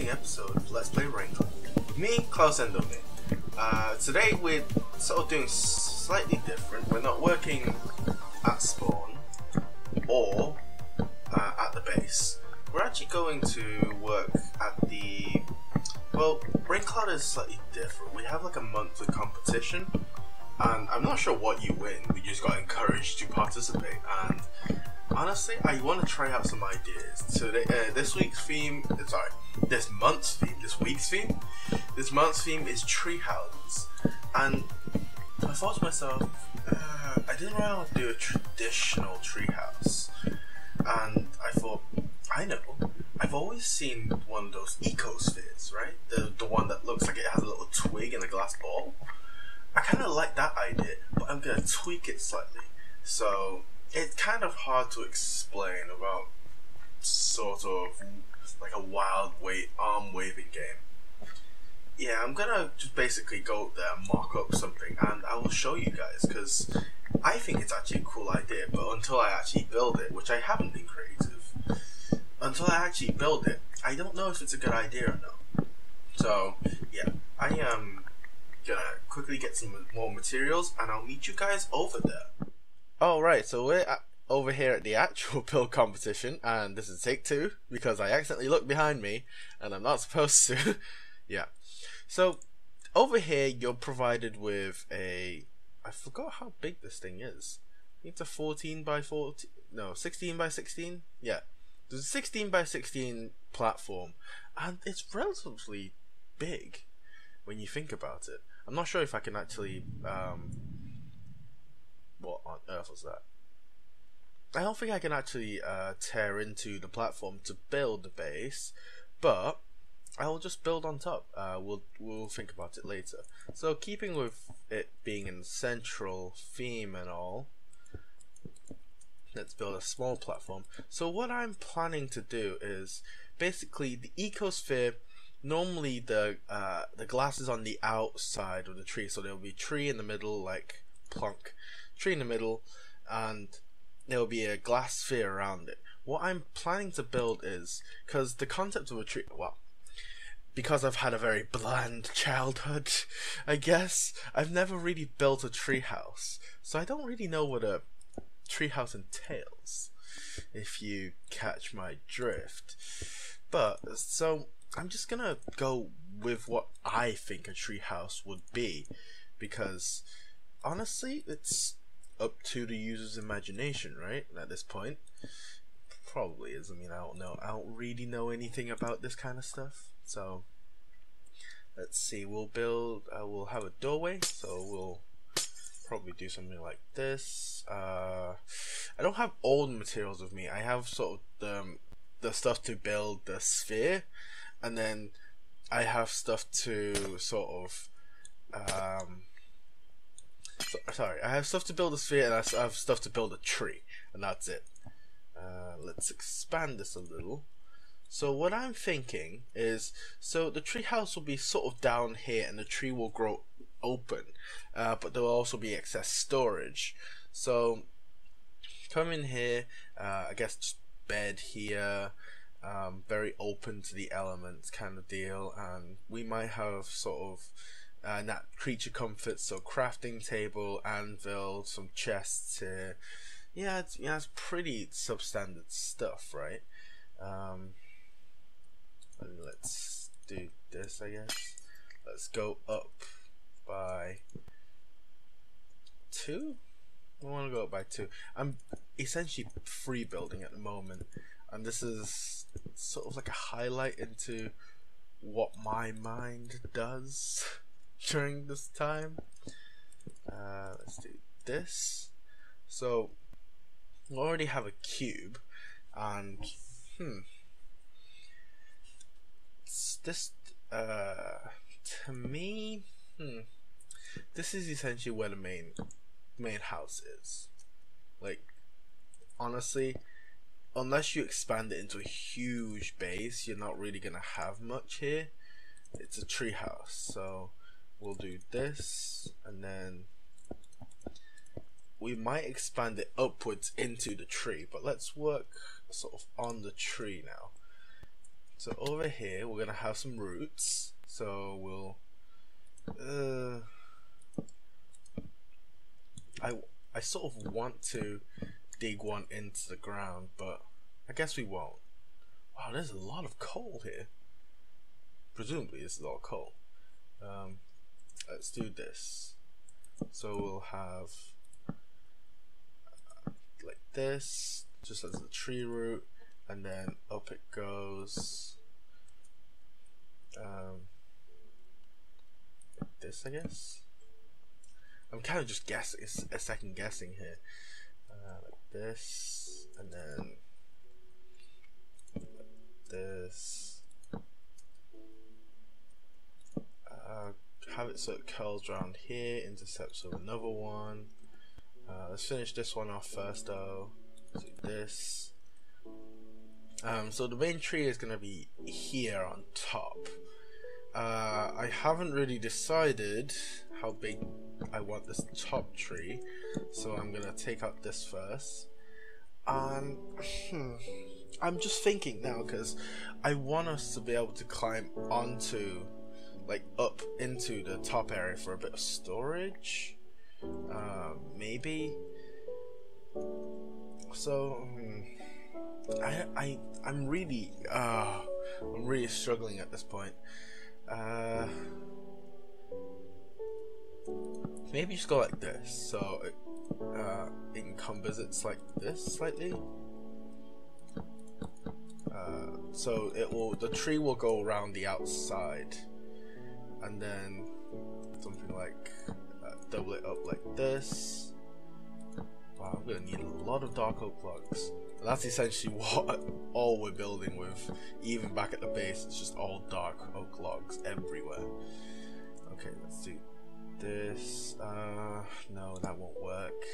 exciting episode of Let's Play Raincloud with me, Klaus Endomere. Today we're sort of doing slightly different. We're not working at spawn or at the base. We're actually going to work at the... well, Raincloud is slightly different. We have like a monthly competition and I'm not sure what you win. We just got encouraged to participate, and honestly, I want to try out some ideas. Today, this month's theme is Treehouses, and I thought to myself, I didn't really want to do a traditional treehouse, and I thought, I know, I've always seen one of those ecospheres, right? The one that looks like it has a little twig and a glass ball. I kind of like that idea, but I'm gonna tweak it slightly. So it's kind of hard to explain about sort of like a wild arm waving game. Yeah, I'm gonna just basically go there and mark up something and I will show you guys, because I think it's actually a cool idea, but until I actually build it, which I haven't been creative, until I actually build it, I don't know if it's a good idea or not. So yeah, I am gonna quickly get some more materials and I'll meet you guys over there. Alright, so we're over here at the actual build competition, and this is take 2 because I accidentally looked behind me and I'm not supposed to. Yeah, so over here you're provided with a, I forgot how big this thing is. I think it's a 14 by 14, no, 16 by 16. Yeah, there's a 16 by 16 platform and it's relatively big when you think about it. I'm not sure if I can actually what on earth was that? I don't think I can actually tear into the platform to build the base, but I'll just build on top. We'll think about it later. So keeping with it being in central theme and all, let's build a small platform. So what I'm planning to do is basically the ecosphere. Normally the glass is on the outside of the tree, so there'll be tree in the middle, like plunk, tree in the middle, and there'll be a glass sphere around it. What I'm planning to build is, because the concept of a tree, well, because I've had a very bland childhood, I guess, I've never really built a tree house, so I don't really know what a tree house entails, if you catch my drift. But, so I'm just gonna go with what I think a treehouse would be, because honestly it's up to the user's imagination, right? At this point, probably is. I mean, I don't know. I don't really know anything about this kind of stuff. So let's see. We'll build. We'll have a doorway. So we'll probably do something like this. I don't have all the materials with me. I have sort of the stuff to build the sphere. And then I have stuff to sort of, I have stuff to build a sphere, and I have stuff to build a tree, and that's it. Let's expand this a little. So what I'm thinking is, so the tree house will be sort of down here, and the tree will grow open, but there will also be excess storage. So come in here, I guess just bed here. Very open to the elements kind of deal, and we might have sort of that creature comforts, so crafting table, anvil, some chests here. Yeah, it's pretty substandard stuff, right? Let's do this, I guess. Let's go up by 2. I want to go up by 2. I'm essentially free building at the moment, and this is sort of like a highlight into what my mind does during this time. Let's do this. So we already have a cube, and this to me, this is essentially where the main house is. Like, honestly, unless you expand it into a huge base, you're not really gonna have much here. It's a tree house, so we'll do this, and then we might expand it upwards into the tree, but let's work sort of on the tree now. So over here we're gonna have some roots. So we'll I sort of want to dig one into the ground, but I guess we won't. Wow, there's a lot of coal here. Presumably this is all coal. Let's do this. So we'll have like this, just as a tree root, and then up it goes. Like this, I guess. I'm kind of just guessing, a second guessing here. Like this, and then like this. Have it so it curls around here, intercepts with another one. Let's finish this one off first though. Do this. So the main tree is going to be here on top. I haven't really decided how big I want this top tree, so I'm going to take out this first. I'm just thinking now, because I want us to be able to climb onto, like up into the top area for a bit of storage. Maybe. So I'm really struggling at this point. Maybe just go like this, so it encumbers it like this slightly. So the tree will go around the outside, and then something like double it up like this. Wow, I'm gonna need a lot of dark oak logs. And that's essentially what all we're building with. Even back at the base, it's just all dark oak logs everywhere. Okay, let's do this. No, that won't work.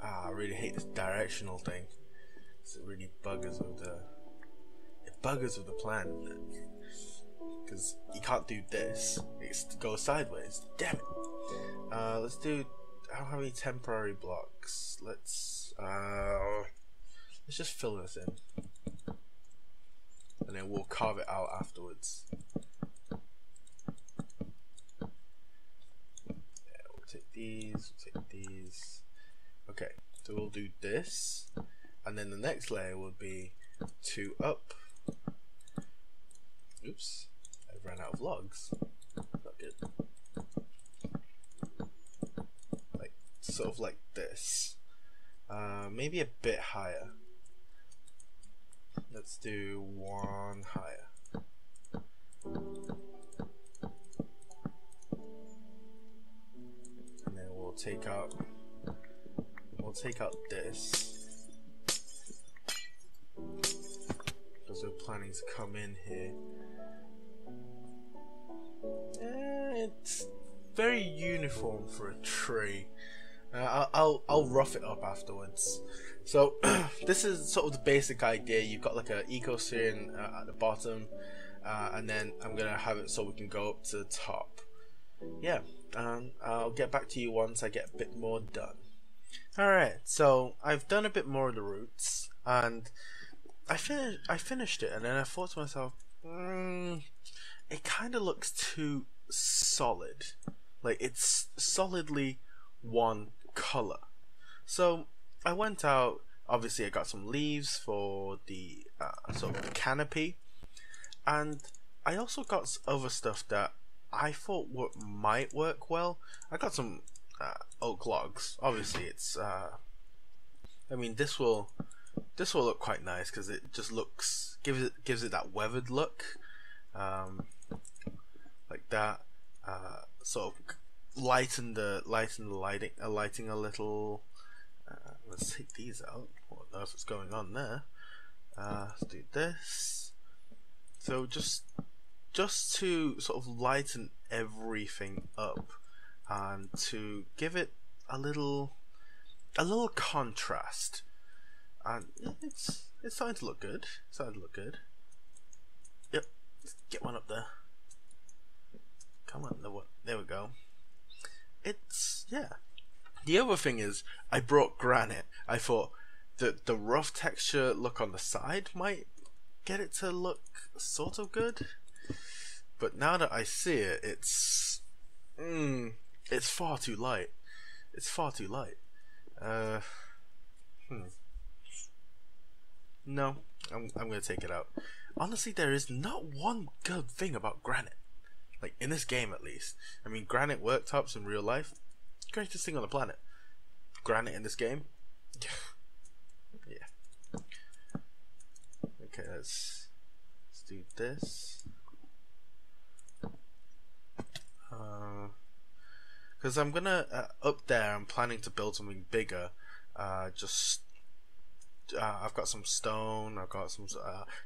I really hate this directional thing. It really buggers with the plan. Because you can't do this. It goes sideways. Damn it. Let's do. I don't have any temporary blocks. Let's just fill this in, and then we'll carve it out afterwards. Yeah, we'll take these. We'll take these. Okay, so we'll do this, and then the next layer will be 2 up. Oops. I ran out of logs. Not good. Like, sort of like this. Maybe a bit higher. Let's do 1 higher. And then we'll take out this. Because we're planning to come in here. It's very uniform for a tree. I'll rough it up afterwards. So this is sort of the basic idea. You've got like an ecosphere at the bottom, and then I'm gonna have it so we can go up to the top. Yeah, I'll get back to you once I get a bit more done. Alright, so I've done a bit more of the roots, and I finished it, and then I thought to myself, it kind of looks too solid. Like, it's solidly one color. So I went out. Obviously I got some leaves for the sort of the canopy, and I also got other stuff that I thought might work well. I got some oak logs. Obviously it's I mean, this will look quite nice because it just gives it that weathered look, like that. Sort of lighting a little. Let's take these out. What on earth is going on there? Let's do this. So just to sort of lighten everything up, and to give it a little contrast, and it's starting to look good. Yep, let's get one up there. Come on, there we go. It's, yeah. The other thing is, I brought granite. I thought, the rough texture look on the side might get it to look sort of good, but now that I see it, it's far too light. It's far too light. No, I'm gonna take it out. Honestly, there is not one good thing about granite, like in this game at least. I mean, granite worktops in real life, greatest thing on the planet. Granite in this game, yeah. Okay, let's do this. Because I'm gonna up there, I'm planning to build something bigger. I've got some stone. I've got some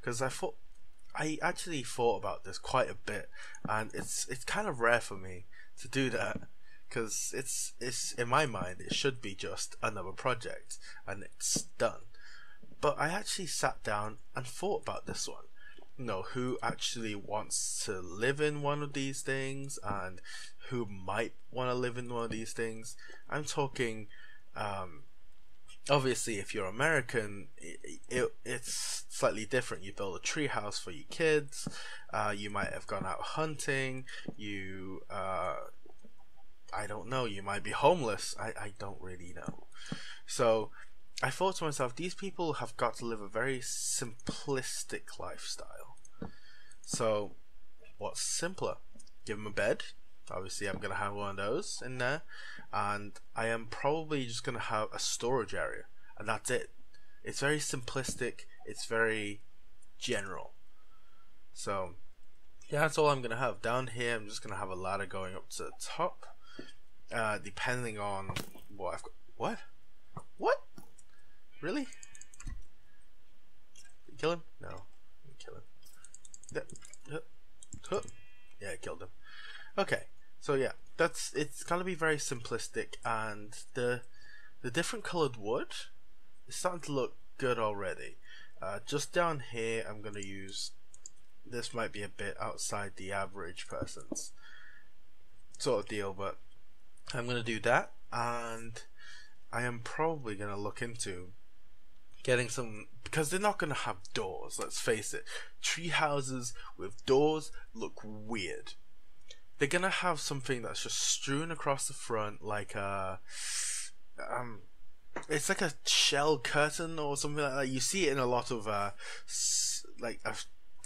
because I actually thought about this quite a bit, and it's kind of rare for me to do that, because it's in my mind it should be just another project and it's done. But I actually sat down and thought about this one. You know, who actually wants to live in one of these things, and who might want to live in one of these things. I'm talking, obviously, if you're American, it's slightly different. You build a tree house for your kids. You might have gone out hunting. You, I don't know. You might be homeless. I don't really know. So I thought to myself, these people have got to live a very simplistic lifestyle. So what's simpler? Give them a bed. Obviously, I'm going to have one of those in there, and I am probably just going to have a storage area, and that's it. It's very simplistic, it's very general. So yeah, that's all I'm going to have. Down here, I'm just going to have a ladder going up to the top, depending on what I've got. What? Really? Kill him? No, kill him. Yeah, I killed him. Okay, so yeah, it's gonna be very simplistic, and the different colored wood is starting to look good already. Just down here, I'm gonna use, this might be a bit outside the average person's sort of deal, but I'm gonna do that, and I am probably gonna look into getting some, because they're not gonna have doors. Let's face it, tree houses with doors look weird. They're gonna have something that's just strewn across the front, like it's like a shell curtain or something like that. You see it in a lot of I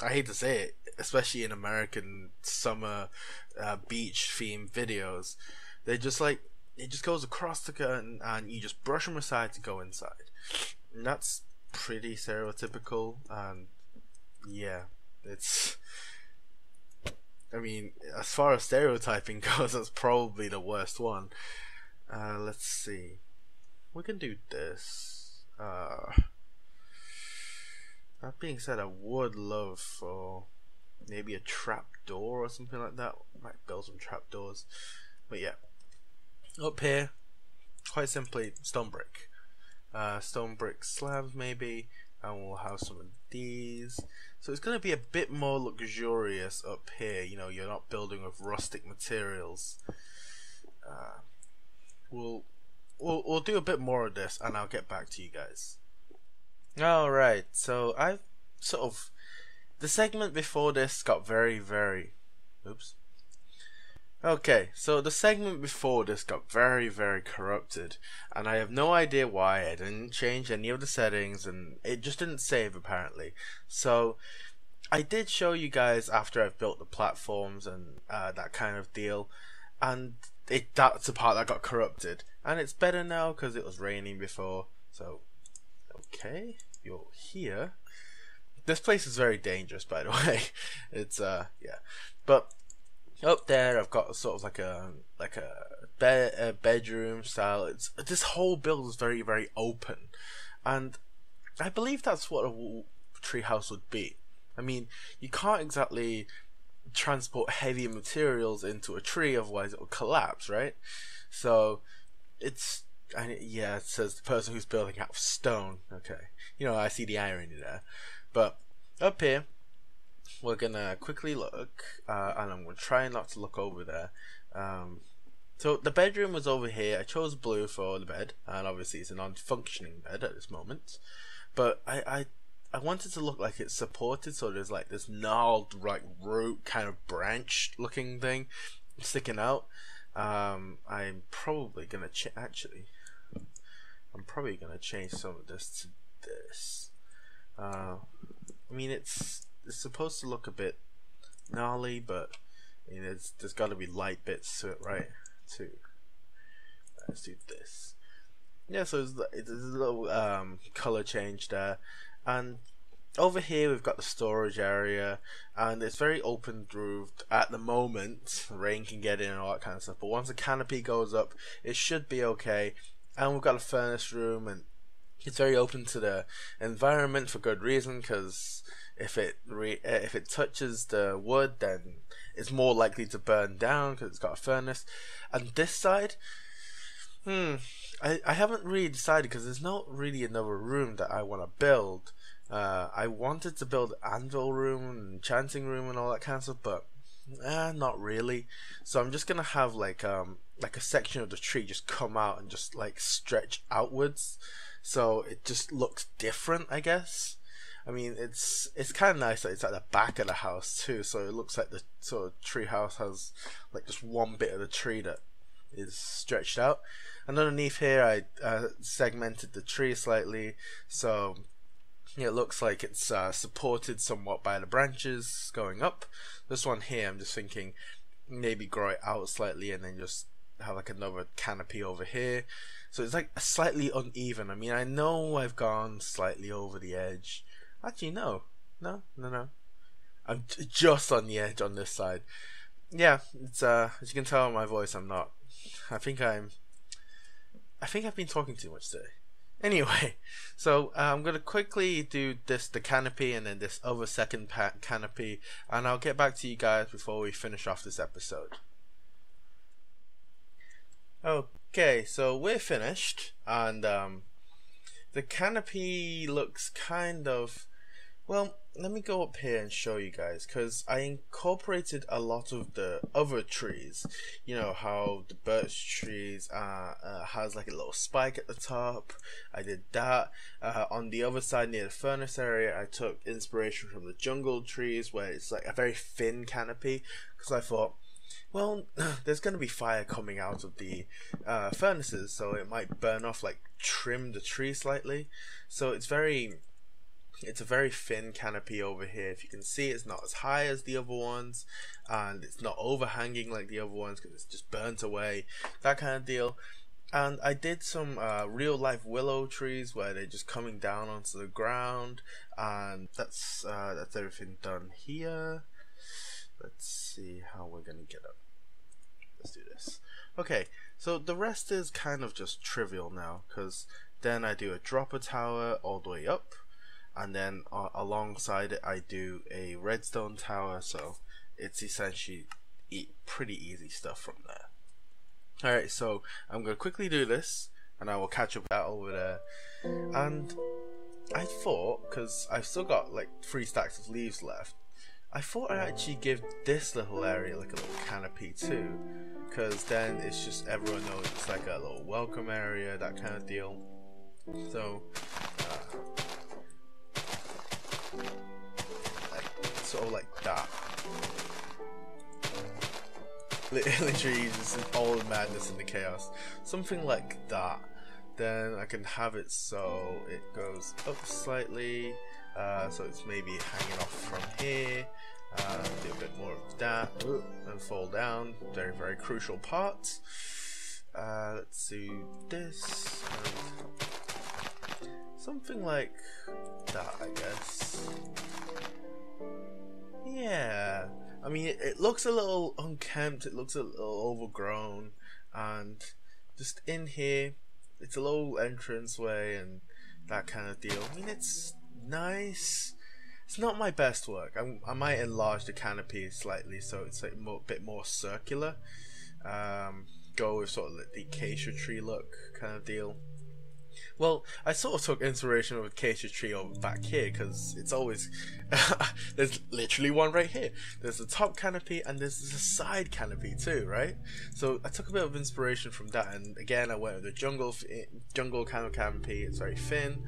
hate to say it, especially in American summer beach themed videos. They're just like, it just goes across the curtain and you just brush them aside to go inside. And that's pretty stereotypical, and yeah, it's, I mean, as far as stereotyping goes, that's probably the worst one. Let's see. We can do this. That being said, I would love for maybe a trap door or something like that. Might build some trap doors. But yeah. Up here, quite simply, stone brick. Stone brick slabs maybe, and we'll have some of these. So it's going to be a bit more luxurious up here. You know, you're not building with rustic materials. We'll do a bit more of this, and I'll get back to you guys. Alright, so I've sort of, the segment before this got very oops. Okay, so the segment before this got very corrupted, and I have no idea why. I didn't change any of the settings, and it just didn't save apparently. So I did show you guys after I've built the platforms and that kind of deal, and that's the part that got corrupted, and it's better now because it was raining before. So okay, you're here. This place is very dangerous, by the way. It's yeah, but up there I've got sort of like a bedroom style. It's, this whole build is very open, and I believe that's what a treehouse would be. I mean, you can't exactly transport heavy materials into a tree, otherwise it will collapse, right? So it's, yeah, it says the person who's building out of stone. Okay, you know, I see the irony there. But up here, we're gonna quickly look, and I'm gonna try not to look over there. So the bedroom was over here. I chose blue for the bed, and obviously it's a non-functioning bed at this moment. But I wanted to look like it's supported, so there's like this gnarled like root kind of branch looking thing sticking out. I'm probably gonna I'm probably gonna change some of this to this. I mean it's supposed to look a bit gnarly, but I mean, there's got to be light bits to it, right? Too. Let's do this. Yeah, so there's a little color change there, and over here we've got the storage area, and it's very open roofed at the moment. Rain can get in and all that kind of stuff, but once the canopy goes up, it should be okay. And we've got a furnace room, and it's very open to the environment for good reason, because if it touches the wood, then it's more likely to burn down because it's got a furnace. And this side, I haven't really decided, because there's not really another room that I want to build. I wanted to build anvil room and enchanting room and all that kind of stuff, but not really. So I'm just gonna have like a section of the tree just come out and just like stretch outwards, so it just looks different, I guess. I mean, it's kind of nice that it's at the back of the house too, so it looks like the sort of tree house has like just one bit of the tree that is stretched out. And underneath here, I segmented the tree slightly, so it looks like it's supported somewhat by the branches going up. This one here, I'm just thinking maybe grow it out slightly and then just have like another canopy over here. So it's like slightly uneven. I mean, I know I've gone slightly over the edge. Actually, no. I'm just on the edge on this side. Yeah, it's as you can tell in my voice, I'm not. I think I've been talking too much today. Anyway, so I'm gonna quickly do the canopy, and then this other second canopy, and I'll get back to you guys before we finish off this episode. Okay, so we're finished, and the canopy looks kind of, well, let me go up here and show you guys, because I incorporated a lot of the other trees. You know how the birch trees has like a little spike at the top. I did that. On the other side near the furnace area, I took inspiration from the jungle trees, where it's like a very thin canopy, because I thought, well, there's going to be fire coming out of the furnaces, so it might burn off, like trim the tree slightly. So it's a very thin canopy over here. If you can see, it's not as high as the other ones, and it's not overhanging like the other ones because it's just burnt away, that kind of deal. And I did some real life willow trees where they're just coming down onto the ground, and that's everything done here. Let's see how we're gonna get up. Let's do this. Okay, so the rest is kind of just trivial now, because then I do a dropper tower all the way up, and then alongside it I do a redstone tower, so it's essentially pretty easy stuff from there. Alright, so I'm going to quickly do this, and I will catch up with that over there. And I thought, because I've still got like 3 stacks of leaves left, I thought I'd actually give this little area like a little canopy too, because then it's just, everyone knows it's like a little welcome area, that kind of deal. So sort of like that. Literally just all the madness and the chaos. Something like that. Then I can have it so it goes up slightly, so it's maybe hanging off from here. Do a bit more of that, and fall down. Very, very crucial part. Let's do this. And something like that, I guess. Yeah. I mean, it looks a little unkempt, it looks a little overgrown, and just in here, it's a little entranceway and that kind of deal. I mean, it's nice. It's not my best work. I might enlarge the canopy slightly so it's like a bit more circular. Go with sort of like the acacia tree look kind of deal. Well, I sort of took inspiration with Acacia Tree over back here because it's always there's literally one right here. There's the top canopy and there's the side canopy too, right? So I took a bit of inspiration from that, and again I went with the jungle kind of canopy. It's very thin.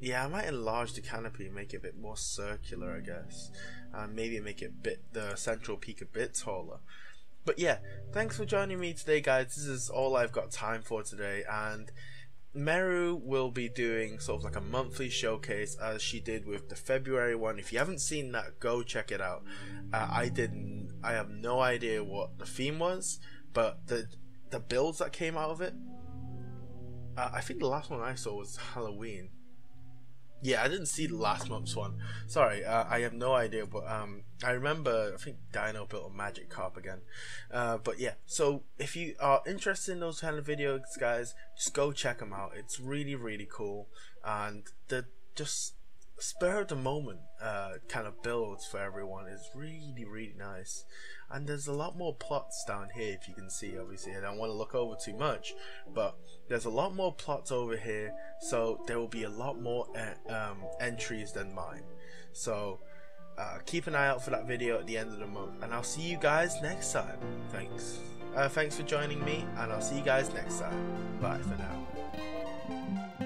Yeah, I might enlarge the canopy, make it a bit more circular, I guess. Maybe make it the central peak a bit taller. But yeah, thanks for joining me today, guys. This is all I've got time for today, and Meru will be doing sort of like a monthly showcase as she did with the February one. If you haven't seen that, go check it out. I have no idea what the theme was, but the builds that came out of it, I think the last one I saw was Halloween. Yeah, I didn't see last month's one. Sorry, I have no idea, but I remember, I think Dino built a magic carp again. But yeah, so if you are interested in those kind of videos, guys, just go check them out. It's really, really cool, and the just spur of the moment kind of builds for everyone is really, really nice. And there's a lot more plots down here, if you can see. Obviously I don't want to look over too much, but there's a lot more plots over here, so there will be a lot more entries than mine. So keep an eye out for that video at the end of the month, and I'll see you guys next time. Thanks for joining me, and I'll see you guys next time. Bye for now.